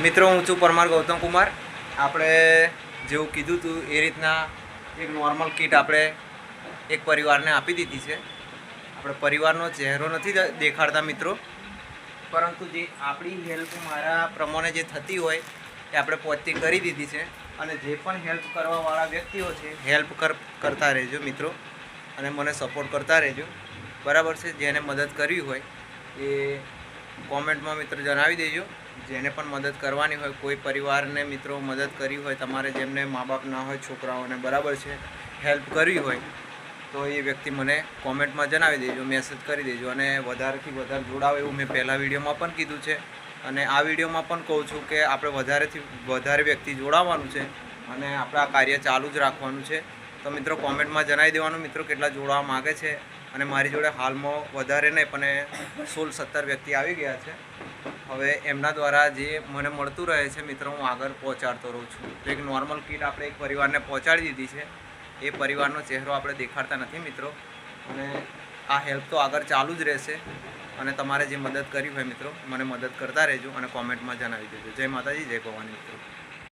મિત્રો હું છું પરમાર ગૌતમ કુમાર। આપણે જેવું કીધું હતું એ રીતના એક નોર્મલ કિટ આપણે એક પરિવારને આપી દીધી છે। આપણે પરિવારનો ચહેરો નથી દેખાડતા મિત્રો, પરંતુ જે આપણી હેલ્પ મારા પ્રમાણે જે થતી હોય એ આપણે પહોંચતી કરી દીધી છે। અને જે પણ હેલ્પ કરવાવાળા વ્યક્તિઓ છે હેલ્પ કરતા રહેજો મિત્રો, અને મને સપોર્ટ કરતા રહેજો, બરાબર છે। જેને મદદ કરવી હોય એ કોમેન્ટમાં મિત્રો જણાવી દેજો। જેને પણ મદદ કરવાની હોય, કોઈ પરિવારને મિત્રો મદદ કરવી હોય તમારે, જેમને મા બાપ ના હોય, છોકરાઓને બરાબર છે હેલ્પ કરવી હોય તો એ વ્યક્તિ મને કોમેન્ટમાં જણાવી દેજો, મેસેજ કરી દેજો। અને વધારેથી વધારે જોડાવ એવું મેં પહેલા વિડીયોમાં પણ કીધું છે, અને આ વિડીયોમાં પણ કહું છું કે આપણે વધારેથી વધારે વ્યક્તિ જોડાવવાનું છે અને આપણે આ કાર્ય ચાલુ જ રાખવાનું છે। તો મિત્રો કોમેન્ટમાં જણાવી દેવાનું મિત્રો કેટલા જોડાવા માગે છે। અને મારી જોડે હાલમાં વધારે નહીં પણ 16-17 વ્યક્તિ આવી ગયા છે। હવે એમના દ્વારા જે મને મળતું રહે છે મિત્રો હું આગળ પહોંચાડતો રહું છું। તો એક નોર્મલ કિટ આપણે એક પરિવારને પહોંચાડી દીધી છે। એ પરિવારનો ચહેરો આપણે દેખાડતા નથી મિત્રો, અને આ હેલ્પ તો આગળ ચાલુ જ રહેશે। અને તમારે જે મદદ કરવી હોય મિત્રો મને મદદ કરતા રહેજો અને કોમેન્ટમાં જણાવી દેજો। જય માતાજી, જય ભવાની મિત્રો।